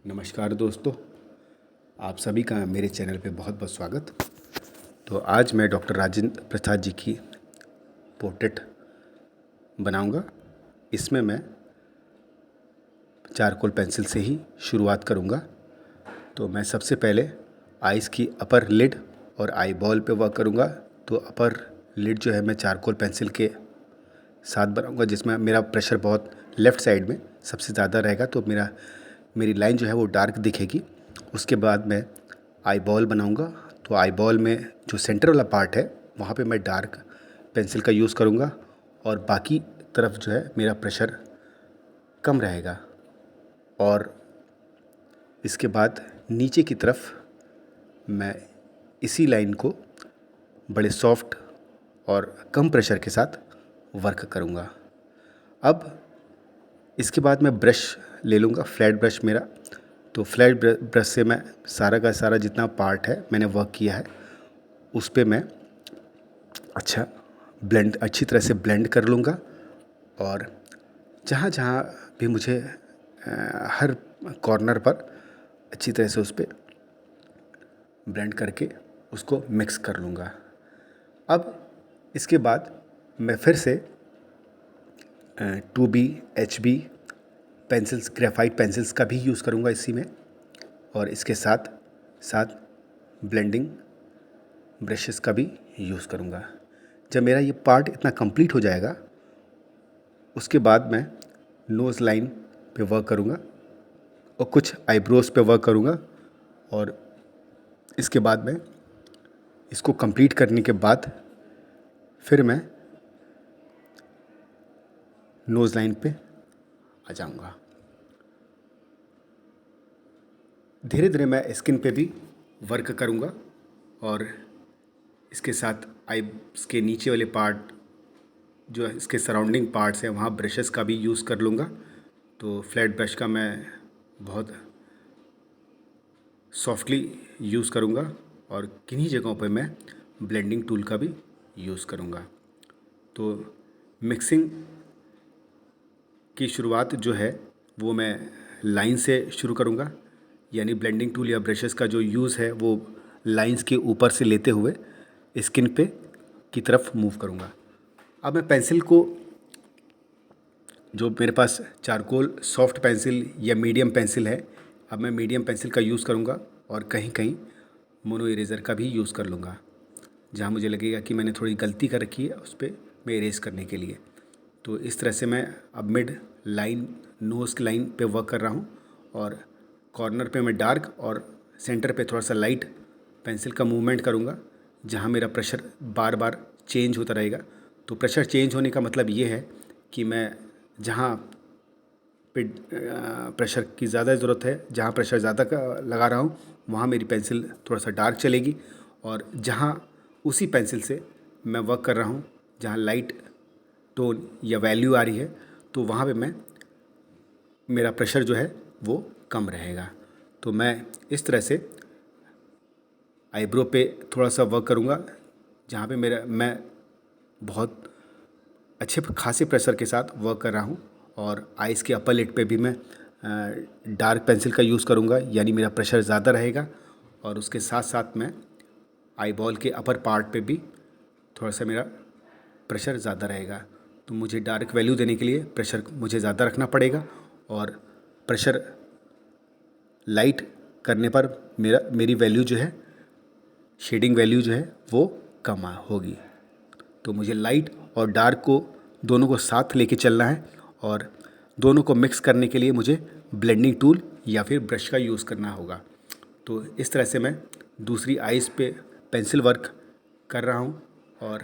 नमस्कार दोस्तों, आप सभी का मेरे चैनल पे बहुत बहुत स्वागत। तो आज मैं डॉक्टर राजेंद्र प्रसाद जी की पोर्ट्रेट बनाऊंगा। इसमें मैं चारकोल पेंसिल से ही शुरुआत करूंगा। तो मैं सबसे पहले आइज़ की अपर लिड और आई बॉल पे वर्क करूंगा। तो अपर लिड जो है मैं चारकोल पेंसिल के साथ बनाऊंगा, जिसमें मेरा प्रेशर बहुत लेफ़्ट साइड में सबसे ज़्यादा रहेगा, तो मेरी लाइन जो है वो डार्क दिखेगी। उसके बाद मैं आई बॉल बनाऊंगा। तो आई बॉल में जो सेंटर वाला पार्ट है वहाँ पे मैं डार्क पेंसिल का यूज़ करूँगा और बाकी तरफ जो है मेरा प्रेशर कम रहेगा। और इसके बाद नीचे की तरफ मैं इसी लाइन को बड़े सॉफ्ट और कम प्रेशर के साथ वर्क करूँगा। अब इसके बाद मैं ब्रश ले लूँगा, फ्लैट ब्रश मेरा। तो फ्लैट ब्रश से मैं सारा का सारा जितना पार्ट है मैंने वर्क किया है उस पर मैं अच्छी तरह से ब्लेंड कर लूँगा। और जहाँ जहाँ भी मुझे हर कॉर्नर पर अच्छी तरह से उस पर ब्लेंड करके उसको मिक्स कर लूँगा। अब इसके बाद मैं फिर से 2B HB pencils, graphite pencils का भी यूज़ करूँगा इसी में। और इसके साथ साथ ब्लेंडिंग ब्रशेस का भी यूज़ करूँगा। जब मेरा ये पार्ट इतना कंप्लीट हो जाएगा उसके बाद मैं नोज़ लाइन पे वर्क करूँगा और कुछ आईब्रोज पे वर्क करूँगा। और इसके बाद मैं इसको कंप्लीट करने के बाद फिर मैं नोज़ लाइन पे आ जाऊँगा। धीरे धीरे मैं स्किन पे भी वर्क करूँगा और इसके साथ आईज के नीचे वाले पार्ट जो है, इसके सराउंडिंग पार्ट्स हैं, वहाँ ब्रशेस का भी यूज़ कर लूँगा। तो फ्लैट ब्रश का मैं बहुत सॉफ्टली यूज़ करूँगा और किन्हीं जगहों पे मैं ब्लेंडिंग टूल का भी यूज़ करूँगा। तो मिक्सिंग की शुरुआत जो है वो मैं लाइन से शुरू करूँगा, यानी ब्लेंडिंग टूल या ब्रशेस का जो यूज़ है वो लाइंस के ऊपर से लेते हुए स्किन पे की तरफ मूव करूँगा। अब मैं पेंसिल को, जो मेरे पास चारकोल सॉफ्ट पेंसिल या मीडियम पेंसिल है, अब मैं मीडियम पेंसिल का यूज़ करूँगा और कहीं कहीं मोनो इरेज़र का भी यूज़ कर लूँगा। जहाँ मुझे लगेगा कि मैंने थोड़ी गलती कर रखी है उस पर मैं इरेज़ करने के लिए। तो इस तरह से मैं अब मिड लाइन, नोज़ की लाइन पे वर्क कर रहा हूँ और कॉर्नर पे मैं डार्क और सेंटर पे थोड़ा सा लाइट पेंसिल का मूवमेंट करूँगा, जहाँ मेरा प्रेशर बार बार चेंज होता रहेगा। तो प्रेशर चेंज होने का मतलब ये है कि मैं जहाँ पे प्रेशर की ज़्यादा ज़रूरत है, जहाँ प्रेशर ज़्यादा लगा रहा हूँ वहाँ मेरी पेंसिल थोड़ा सा डार्क चलेगी। और जहाँ उसी पेंसिल से मैं वर्क कर रहा हूँ जहाँ लाइट टोन या वैल्यू आ रही है, तो वहाँ पे मेरा प्रेशर जो है वो कम रहेगा। तो मैं इस तरह से आईब्रो पे थोड़ा सा वर्क करूँगा, जहाँ पे मैं बहुत अच्छे खासे प्रेशर के साथ वर्क कर रहा हूँ। और आइज़ के अपर लिड पे भी मैं डार्क पेंसिल का यूज़ करूँगा, यानी मेरा प्रेशर ज़्यादा रहेगा। और उसके साथ साथ मैं आई बॉल के अपर पार्ट पे भी थोड़ा सा मेरा प्रेशर ज़्यादा रहेगा। तो मुझे डार्क वैल्यू देने के लिए प्रेशर मुझे ज़्यादा रखना पड़ेगा और प्रेशर लाइट करने पर मेरी वैल्यू जो है, शेडिंग वैल्यू जो है वो कम होगी। तो मुझे लाइट और डार्क को दोनों को साथ लेके चलना है और दोनों को मिक्स करने के लिए मुझे ब्लेंडिंग टूल या फिर ब्रश का यूज़ करना होगा। तो इस तरह से मैं दूसरी आइज़ पे पेंसिल वर्क कर रहा हूँ और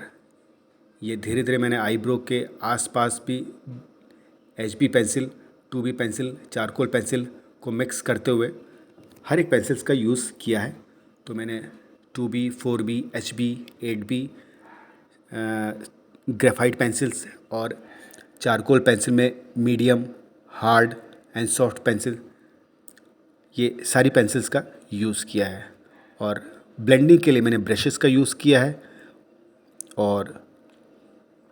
ये धीरे धीरे मैंने आईब्रो के आसपास भी HB pencil, 2B pencil, charcoal pencil को मिक्स करते हुए हर एक पेंसिल्स का यूज़ किया है। तो मैंने 2B, 4B, HB, 8B graphite pencils और चारकोल पेंसिल में medium, hard and soft pencil, ये सारी पेंसिल्स का यूज़ किया है। और ब्लेंडिंग के लिए मैंने ब्रशेस का यूज़ किया है और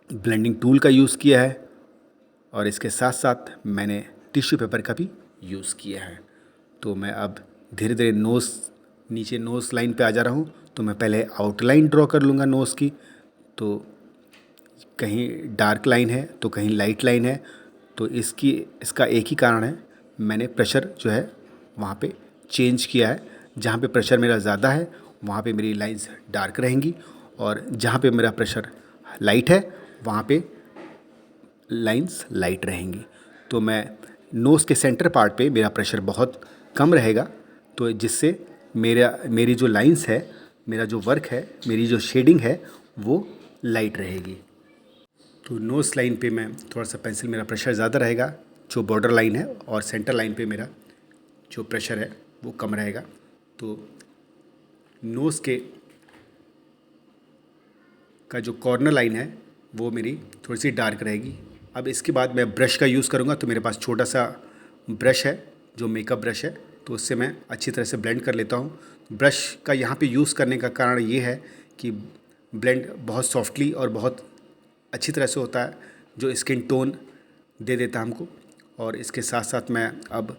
ब्लेंडिंग टूल का यूज़ किया है और इसके साथ साथ मैंने टिश्यू पेपर का भी यूज़ किया है। तो मैं अब धीरे धीरे नीचे नोज़ लाइन पे आ जा रहा हूँ। तो मैं पहले आउटलाइन ड्रॉ कर लूँगा नोज़ की। तो कहीं डार्क लाइन है तो कहीं लाइट लाइन है। तो इसका एक ही कारण है, मैंने प्रेशर जो है वहाँ पे चेंज किया है। जहाँ पे प्रेशर मेरा ज़्यादा है वहाँ पे मेरी लाइंस डार्क रहेंगी, और जहाँ पे मेरा प्रेशर लाइट है वहाँ पे लाइंस लाइट रहेंगी। तो मैं नोज़ के सेंटर पार्ट पे मेरा प्रेशर बहुत कम रहेगा, तो जिससे मेरी जो लाइंस है, मेरा जो वर्क है, मेरी जो शेडिंग है वो लाइट रहेगी। तो नोज़ लाइन पे मैं थोड़ा सा पेंसिल, मेरा प्रेशर ज़्यादा रहेगा जो बॉर्डर लाइन है, और सेंटर लाइन पे मेरा जो प्रेशर है वो कम रहेगा। तो नोज़ का जो कॉर्नर लाइन है वो मेरी थोड़ी सी डार्क रहेगी। अब इसके बाद मैं ब्रश का यूज़ करूँगा। तो मेरे पास छोटा सा ब्रश है जो मेकअप ब्रश है, तो उससे मैं अच्छी तरह से ब्लेंड कर लेता हूँ। ब्रश का यहाँ पे यूज़ करने का कारण ये है कि ब्लेंड बहुत सॉफ्टली और बहुत अच्छी तरह से होता है, जो स्किन टोन दे देता है हमको। और इसके साथ साथ मैं अब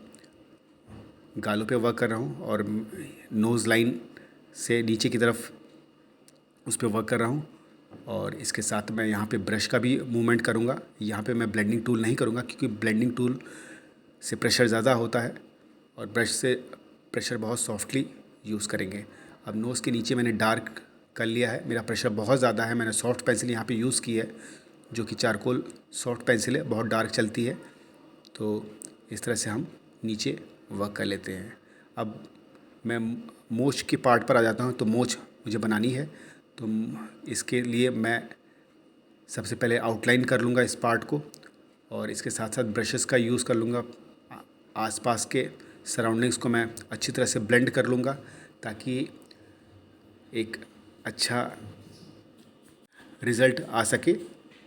गालों पे वर्क कर रहा हूँ, और नोज़ लाइन से नीचे की तरफ उस पर वर्क कर रहा हूँ। और इसके साथ मैं यहाँ पे ब्रश का भी मूवमेंट करूँगा। यहाँ पे मैं ब्लेंडिंग टूल नहीं करूँगा, क्योंकि ब्लेंडिंग टूल से प्रेशर ज़्यादा होता है, और ब्रश से प्रेशर बहुत सॉफ्टली यूज़ करेंगे। अब नोज़ के नीचे मैंने डार्क कर लिया है, मेरा प्रेशर बहुत ज़्यादा है। मैंने सॉफ्ट पेंसिल यहाँ पे यूज़ की है, जो कि चारकोल सॉफ्ट पेंसिल है, बहुत डार्क चलती है। तो इस तरह से हम नीचे वर्क कर लेते हैं। अब मैं मोच के पार्ट पर आ जाता हूँ। तो मोच मुझे बनानी है, तो इसके लिए मैं सबसे पहले आउटलाइन कर लूँगा इस पार्ट को, और इसके साथ साथ ब्रशेस का यूज़ कर लूँगा। आसपास के सराउंडिंग्स को मैं अच्छी तरह से ब्लेंड कर लूँगा, ताकि एक अच्छा रिज़ल्ट आ सके।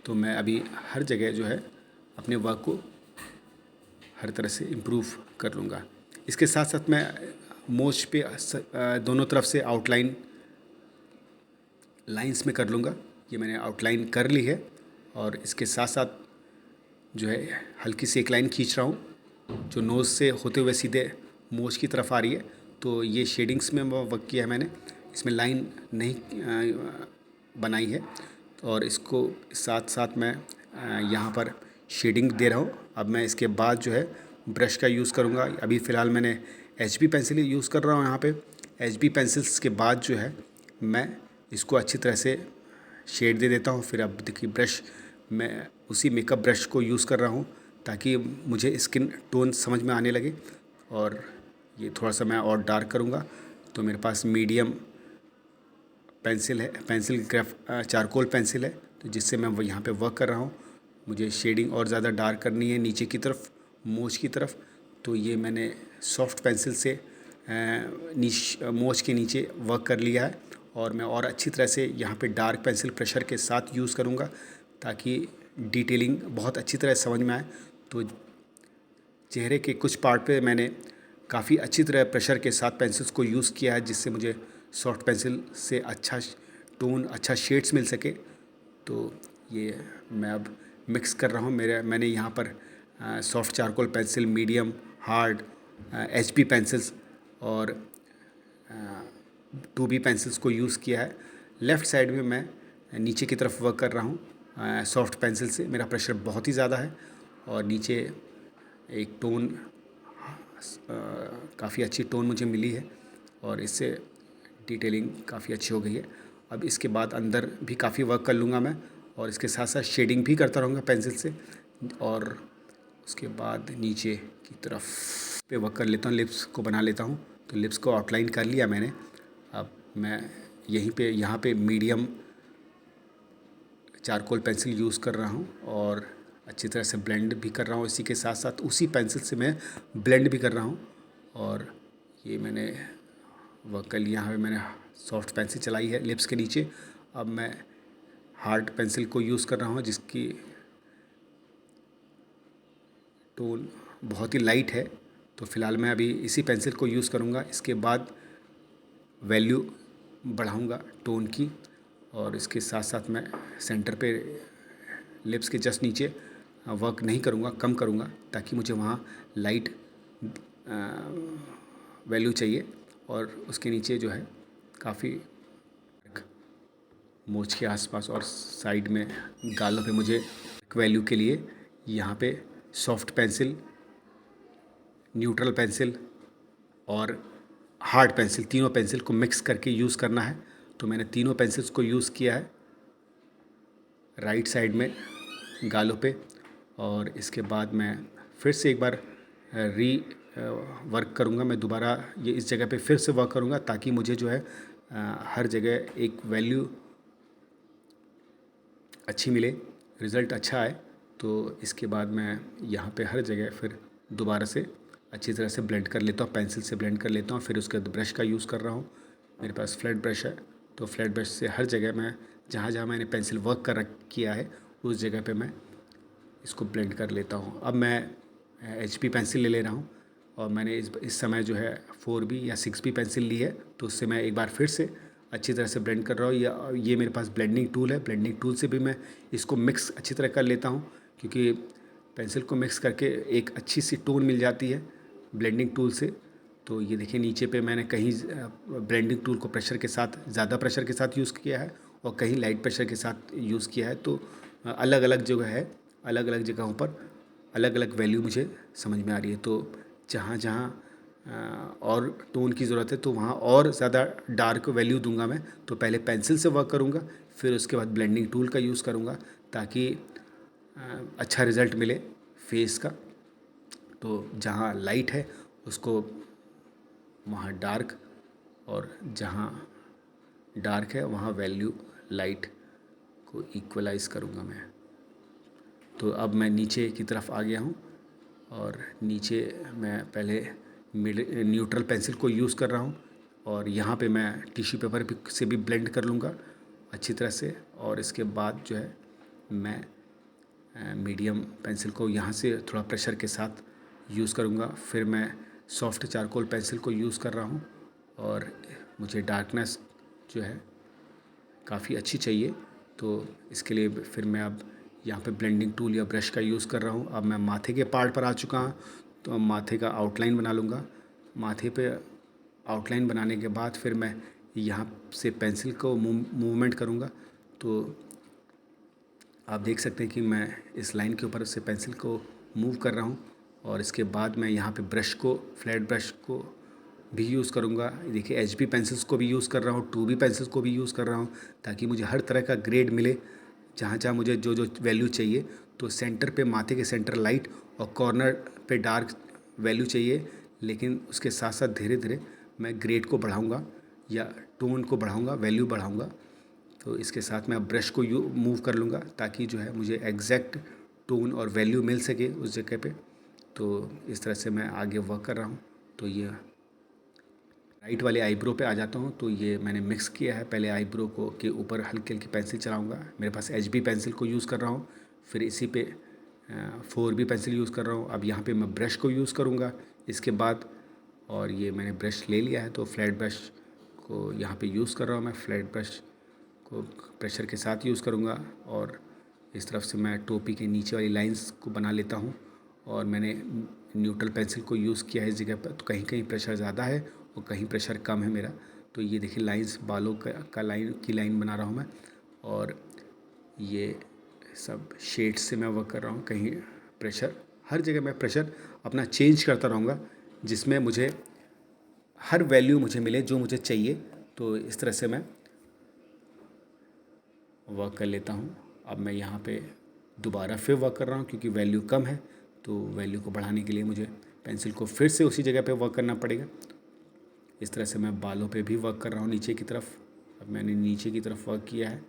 तो मैं अभी हर जगह जो है अपने वर्क को हर तरह से इम्प्रूव कर लूँगा। इसके साथ साथ मैं मोच पे दोनों तरफ से आउटलाइन लाइंस में कर लूँगा। ये मैंने आउटलाइन कर ली है, और इसके साथ साथ जो है हल्की सी एक लाइन खींच रहा हूँ जो नोज़ से होते हुए सीधे मोच की तरफ आ रही है। तो ये शेडिंग्स में वर्क किया है मैंने, इसमें लाइन नहीं बनाई है। और इसको साथ साथ मैं यहाँ पर शेडिंग दे रहा हूँ। अब मैं इसके बाद जो है ब्रश का यूज़ करूँगा। अभी फ़िलहाल मैंने HB पेंसिल यूज़ कर रहा हूँ यहाँ पे। HB पेंसिल्स के बाद जो है मैं इसको अच्छी तरह से शेड दे देता हूँ। फिर अब देखिए ब्रश, मैं उसी मेकअप ब्रश को यूज़ कर रहा हूँ ताकि मुझे स्किन टोन समझ में आने लगे। और ये थोड़ा सा मैं और डार्क करूँगा। तो मेरे पास मीडियम पेंसिल है, पेंसिल ग्राफ चारकोल पेंसिल है, तो जिससे मैं वो यहाँ पे वर्क कर रहा हूँ। मुझे शेडिंग और ज़्यादा डार्क करनी है नीचे की तरफ, मोच की तरफ। तो ये मैंने सॉफ्ट पेंसिल से मोच के नीचे वर्क कर लिया है, और मैं और अच्छी तरह से यहाँ पे डार्क पेंसिल प्रेशर के साथ यूज़ करूँगा, ताकि डिटेलिंग बहुत अच्छी तरह समझ में आए। तो चेहरे के कुछ पार्ट पे मैंने काफ़ी अच्छी तरह प्रेशर के साथ पेंसिल्स को यूज़ किया है, जिससे मुझे सॉफ्ट पेंसिल से अच्छा टोन, अच्छा शेड्स मिल सके। तो ये मैं अब मिक्स कर रहा हूँ। मैंने यहाँ पर soft charcoal pencil, medium, hard, HB pencils और 2B पेंसिल्स को यूज़ किया है। लेफ़्ट साइड में मैं नीचे की तरफ वर्क कर रहा हूँ सॉफ्ट पेंसिल से। मेरा प्रेशर बहुत ही ज़्यादा है, और नीचे एक टोन, काफ़ी अच्छी टोन मुझे मिली है, और इससे डिटेलिंग काफ़ी अच्छी हो गई है। अब इसके बाद अंदर भी काफ़ी वर्क कर लूँगा मैं, और इसके साथ साथ शेडिंग भी करता रहूँगा पेंसिल से। और उसके बाद नीचे की तरफ पे वर्क कर लेता हूँ, लिप्स को बना लेता हूँ। तो लिप्स को आउटलाइन कर लिया मैंने। अब मैं यहाँ पे मीडियम चारकोल पेंसिल यूज़ कर रहा हूँ, और अच्छी तरह से ब्लेंड भी कर रहा हूँ। इसी के साथ साथ उसी पेंसिल से मैं ब्लेंड भी कर रहा हूँ। और ये मैंने वर्क कर लिया। यहाँ पे मैंने सॉफ्ट पेंसिल चलाई है लिप्स के नीचे। अब मैं हार्ड पेंसिल को यूज़ कर रहा हूँ, जिसकी टोन बहुत ही लाइट है। तो फ़िलहाल मैं अभी इसी पेंसिल को यूज़ करूँगा। इसके बाद वैल्यू बढ़ाऊँगा टोन की, और इसके साथ साथ मैं सेंटर पे लिप्स के जस्ट नीचे वर्क नहीं करूँगा, कम करूँगा, ताकि मुझे वहाँ लाइट वैल्यू चाहिए और उसके नीचे जो है काफ़ी मूंछ के आसपास और साइड में गालों पे मुझे वैल्यू के लिए यहाँ पे सॉफ्ट पेंसिल, न्यूट्रल पेंसिल और हार्ड पेंसिल, तीनों पेंसिल को मिक्स करके यूज़ करना है। तो मैंने तीनों पेंसिल्स को यूज़ किया है राइट साइड में गालों पे, और इसके बाद मैं फिर से एक बार री वर्क करूँगा। मैं दोबारा ये इस जगह पे फिर से वर्क करूँगा ताकि मुझे जो है हर जगह एक वैल्यू अच्छी मिले, रिज़ल्ट अच्छा आए। तो इसके बाद मैं यहाँ पे हर जगह फिर दोबारा से अच्छी तरह से ब्लेंड कर लेता हूँ, पेंसिल से ब्लेंड कर लेता हूँ। फिर उसके बाद ब्रश का यूज़ कर रहा हूँ, मेरे पास फ्लैट ब्रश है, तो फ्लैट ब्रश से हर जगह मैं जहाँ जहाँ मैंने पेंसिल वर्क किया है उस जगह पे मैं इसको ब्लेंड कर लेता हूँ। अब मैं HP पेंसिल ले ले रहा हूँ और मैंने इस समय जो है 4B या 6B पेंसिल ली है, तो उससे मैं एक बार फिर से अच्छी तरह से ब्लेंड कर रहा हूँ। ये मेरे पास ब्लेंडिंग टूल है, ब्लेंडिंग टूल से भी मैं इसको मिक्स अच्छी तरह कर लेता हूँ, क्योंकि पेंसिल को मिक्स करके एक अच्छी सी टोन मिल जाती है ब्लेंडिंग टूल से। तो ये देखिए नीचे पे मैंने कहीं ब्लेंडिंग टूल को प्रेशर के साथ, ज़्यादा प्रेशर के साथ यूज़ किया है और कहीं लाइट प्रेशर के साथ यूज़ किया है। तो अलग अलग जगह है, अलग अलग जगहों पर अलग अलग वैल्यू मुझे समझ में आ रही है। तो जहाँ जहाँ और टोन की ज़रूरत है तो वहाँ और ज़्यादा डार्क वैल्यू दूंगा मैं। तो पहले पेंसिल से वर्क करूँगा, फिर उसके बाद ब्लेंडिंग टूल का यूज़ करूँगा ताकि अच्छा रिज़ल्ट मिले फेस का। तो जहाँ लाइट है उसको वहाँ डार्क, और जहाँ डार्क है वहाँ वैल्यू लाइट को इक्वलाइज़ करूँगा मैं। तो अब मैं नीचे की तरफ आ गया हूँ और नीचे मैं पहले न्यूट्रल पेंसिल को यूज़ कर रहा हूँ और यहाँ पे मैं टिश्यू पेपर से भी ब्लेंड कर लूँगा अच्छी तरह से। और इसके बाद जो है मैं मीडियम पेंसिल को यहाँ से थोड़ा प्रेशर के साथ यूज़ करूँगा। फिर मैं सॉफ्ट चारकोल पेंसिल को यूज़ कर रहा हूँ और मुझे डार्कनेस जो है काफ़ी अच्छी चाहिए। तो इसके लिए फिर मैं अब यहाँ पे ब्लेंडिंग टूल या ब्रश का यूज़ कर रहा हूँ। अब मैं माथे के पार्ट पर आ चुका हूँ, तो अब माथे का आउटलाइन बना लूँगा। माथे पे आउटलाइन बनाने के बाद फिर मैं यहाँ से पेंसिल को मूवमेंट करूँगा। तो आप देख सकते हैं कि मैं इस लाइन के ऊपर से पेंसिल को मूव कर रहा हूँ और इसके बाद मैं यहाँ पे ब्रश को, फ्लैट ब्रश को भी यूज़ करूँगा। देखिए HP पेंसिल्स को भी यूज़ कर रहा हूँ, 2B पेंसिल्स को भी यूज़ कर रहा हूँ ताकि मुझे हर तरह का ग्रेड मिले। जहाँ जहाँ मुझे जो जो वैल्यू चाहिए, तो सेंटर पे, माथे के सेंटर लाइट और कॉर्नर पे डार्क वैल्यू चाहिए, लेकिन उसके साथ साथ धीरे धीरे मैं ग्रेड को बढ़ाऊँगा या टोन को बढ़ाऊँगा, वैल्यू बढ़ाऊँगा। तो इसके साथ मैं अब ब्रश को मूव कर लूँगा ताकि जो है मुझे एग्जैक्ट टोन और वैल्यू मिल सके उस जगह पे। तो इस तरह से मैं आगे वर्क कर रहा हूँ। तो ये राइट वाले आईब्रो पे आ जाता हूँ। तो ये मैंने मिक्स किया है, पहले आईब्रो को के ऊपर हल्की हल्की पेंसिल चलाऊँगा। मेरे पास HB पेंसिल को यूज़ कर रहा हूँ, फिर इसी पे 4B पेंसिल यूज़ कर रहा हूँ। अब यहाँ पे मैं ब्रश को यूज़ करूँगा इसके बाद, और ये मैंने ब्रश ले लिया है तो फ्लैट ब्रश को यहाँ पे यूज़ कर रहा हूँ। मैं फ्लैट ब्रश को प्रेशर के साथ यूज़ करूँगा और इस तरफ से मैं टोपी के नीचे वाली लाइंस को बना लेता हूँ। और मैंने न्यूट्रल पेंसिल को यूज़ किया है इस जगह पर, तो कहीं कहीं प्रेशर ज़्यादा है और कहीं प्रेशर कम है मेरा। तो ये देखिए लाइंस, बालों का लाइन बना रहा हूँ मैं, और ये सब शेड्स से मैं वर्क कर रहा हूँ। कहीं प्रेशर, हर जगह मैं प्रेशर अपना चेंज करता रहूँगा जिसमें मुझे हर वैल्यू मुझे मिले जो मुझे चाहिए। तो इस तरह से मैं वर्क कर लेता हूँ। अब मैं यहाँ पे दोबारा फिर वर्क कर रहा हूँ क्योंकि वैल्यू कम है, तो वैल्यू को बढ़ाने के लिए मुझे पेंसिल को फिर से उसी जगह पे वर्क करना पड़ेगा। इस तरह से मैं बालों पे भी वर्क कर रहा हूँ नीचे की तरफ। अब मैंने नीचे की तरफ वर्क किया है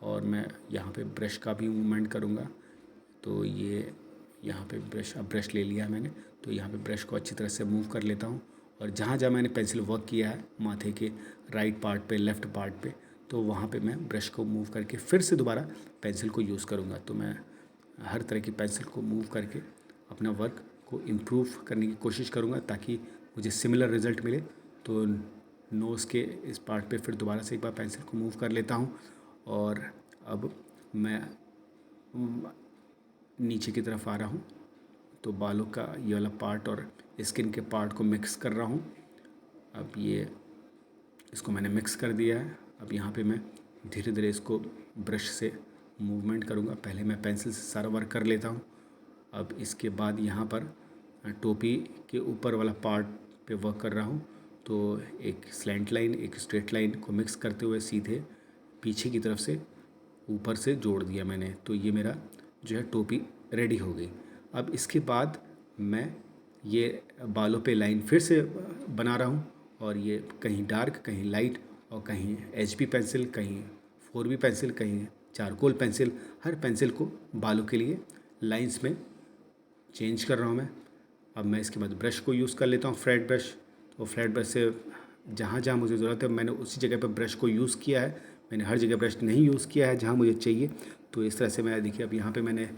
और मैं यहाँ पे ब्रश का भी मूवमेंट करूँगा। तो ये यहाँ पे ब्रश ले लिया है मैंने, तो यहाँ पे ब्रश को अच्छी तरह से मूव कर लेता हूँ। और जहाँ जहाँ मैंने पेंसिल वर्क किया है माथे के राइट पार्ट पे, लेफ़्ट पार्ट पे, तो वहाँ पे मैं ब्रश को मूव करके फिर से दोबारा पेंसिल को यूज़ करूँगा। तो मैं हर तरह की पेंसिल को मूव करके अपना वर्क को इम्प्रूव करने की कोशिश करूँगा ताकि मुझे सिमिलर रिज़ल्ट मिले। तो नोज़ के इस पार्ट पे फिर दोबारा से एक बार पेंसिल को मूव कर लेता हूँ और अब मैं नीचे की तरफ आ रहा हूँ। तो बालों का ये वाला पार्ट और स्किन के पार्ट को मिक्स कर रहा हूँ अब ये इसको मैंने मिक्स कर दिया है। अब यहाँ पे मैं धीरे धीरे इसको ब्रश से मूवमेंट करूँगा। पहले मैं पेंसिल से सारा वर्क कर लेता हूँ। अब इसके बाद यहाँ पर टोपी के ऊपर वाला पार्ट पे वर्क कर रहा हूँ। तो एक स्लैंट लाइन एक स्ट्रेट लाइन को मिक्स करते हुए सीधे पीछे की तरफ से ऊपर से जोड़ दिया मैंने। तो ये मेरा जो है टोपी रेडी हो गई। अब इसके बाद मैं ये बालों पे लाइन फिर से बना रहा हूँ, और ये कहीं डार्क कहीं लाइट, और कहीं HB पेंसिल, कहीं 4B पेंसिल, कहीं चारकोल पेंसिल, हर पेंसिल को बालों के लिए लाइंस में चेंज कर रहा हूँ मैं। अब मैं इसके बाद ब्रश को यूज़ कर लेता हूँ, फ्लैट ब्रश। तो फ्लैट ब्रश से जहाँ जहाँ मुझे ज़रूरत है मैंने उसी जगह पर ब्रश को यूज़ किया है। मैंने हर जगह ब्रश नहीं यूज़ किया है जहाँ मुझे चाहिए। तो इस तरह से मैं देखिए अब यहाँ पे मैंने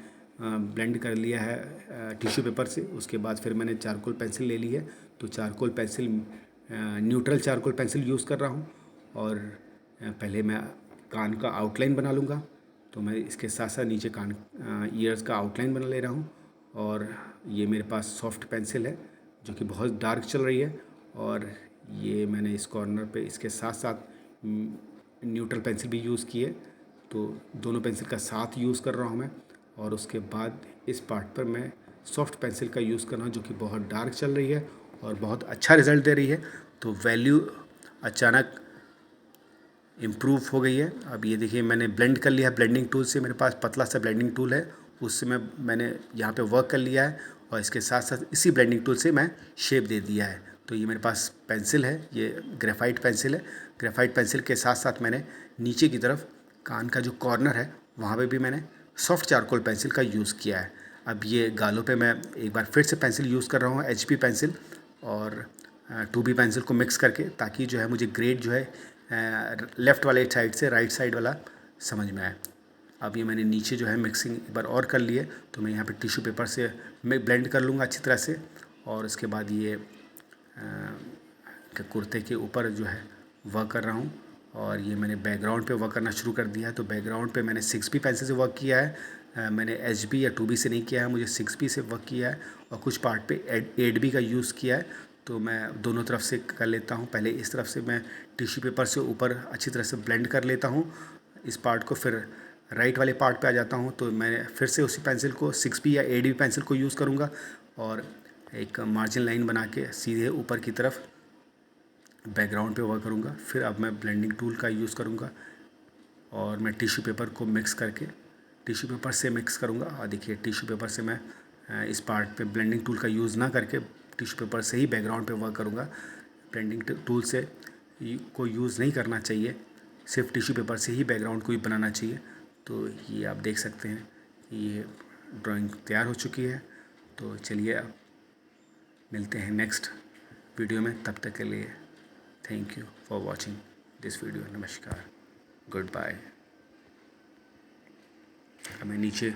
ब्लेंड कर लिया है टिश्यू पेपर से। उसके बाद फिर मैंने चारकोल पेंसिल ले ली है। तो charcoal pencil neutral charcoal pencil use कर रहा हूँ। और पहले मैं कान का आउटलाइन बना लूँगा। तो मैं इसके साथ साथ नीचे कान ईयर्स का आउटलाइन बना ले रहा हूँ। और ये मेरे पास सॉफ्ट पेंसिल है जो कि बहुत डार्क चल रही है। और ये मैंने इस कॉर्नर पे इसके साथ साथ न्यूट्रल पेंसिल भी यूज़ की है। तो दोनों पेंसिल का साथ यूज़ कर रहा हूँ मैं। और उसके बाद इस पार्ट पर मैं सॉफ्ट पेंसिल का यूज़ कर रहा हूँ जो कि बहुत डार्क चल रही है और बहुत अच्छा रिज़ल्ट दे रही है। तो वैल्यू अचानक इम्प्रूव हो गई है। अब ये देखिए मैंने ब्लेंड कर लिया है ब्लेंडिंग टूल से। मेरे पास पतला सा ब्लेंडिंग टूल है, उससे मैंने यहाँ पे वर्क कर लिया है। और इसके साथ साथ इसी ब्लेंडिंग टूल से मैं शेप दे दिया है। तो ये मेरे पास पेंसिल है, ये ग्रेफाइट पेंसिल है। ग्रेफाइट पेंसिल के साथ साथ मैंने नीचे की तरफ कान का जो कॉर्नर है वहाँ पे भी मैंने सॉफ्ट चारकोल पेंसिल का यूज़ किया है। अब ये गालों पे मैं एक बार फिर से पेंसिल यूज़ कर रहा हूँ, HB पेंसिल और 2B पेंसिल को मिक्स करके, ताकि जो है मुझे ग्रेड जो है लेफ़्ट वाले साइड से राइट साइड वाला समझ में आए। अब ये मैंने नीचे जो है मिक्सिंग एक बार और कर लिए। तो मैं यहाँ पे टिश्यू पेपर से मैं ब्लेंड कर लूँगा अच्छी तरह से। और उसके बाद ये कुर्ते के ऊपर जो है वर्क कर रहा हूँ। और ये मैंने बैकग्राउंड पे वर्क करना शुरू कर दिया है। तो बैकग्राउंड पे मैंने 6B पेंसिल से वर्क किया है। मैंने HB या 2B से नहीं किया है, मुझे 6B से वर्क किया है। और कुछ पार्ट पे 8B का यूज़ किया है। तो मैं दोनों तरफ से कर लेता हूँ। पहले इस तरफ से मैं टिश्यू पेपर से ऊपर अच्छी तरह से ब्लेंड कर लेता हूँ इस पार्ट को। फिर राइट वाले पार्ट पे आ जाता हूँ। तो मैं फिर से उसी पेंसिल को 6B या 8B पेंसिल को यूज़ करूँगा और एक मार्जिन लाइन बना के सीधे ऊपर की तरफ बैकग्राउंड पे वर्क करूँगा। फिर अब मैं ब्लेंडिंग टूल का यूज़ करूँगा और मैं टिश्यू पेपर को मिक्स करके टिश्यू पेपर से मिक्स करूँगा। और देखिए टिश्यू पेपर से मैं इस पार्ट पे ब्लेंडिंग टूल का यूज़ ना करके टिश्यू पेपर से ही बैकग्राउंड पे वर्क करूँगा। ब्लेंडिंग टूल से को यूज़ नहीं करना चाहिए, सिर्फ टिश्यू पेपर से ही बैकग्राउंड को ही बनाना चाहिए। तो ये आप देख सकते हैं कि ये ड्राइंग तैयार हो चुकी है। तो चलिए अब मिलते हैं नेक्स्ट वीडियो में। तब तक के लिए thank you for watching this video. नमस्कार, गुड बाय। मैं नीचे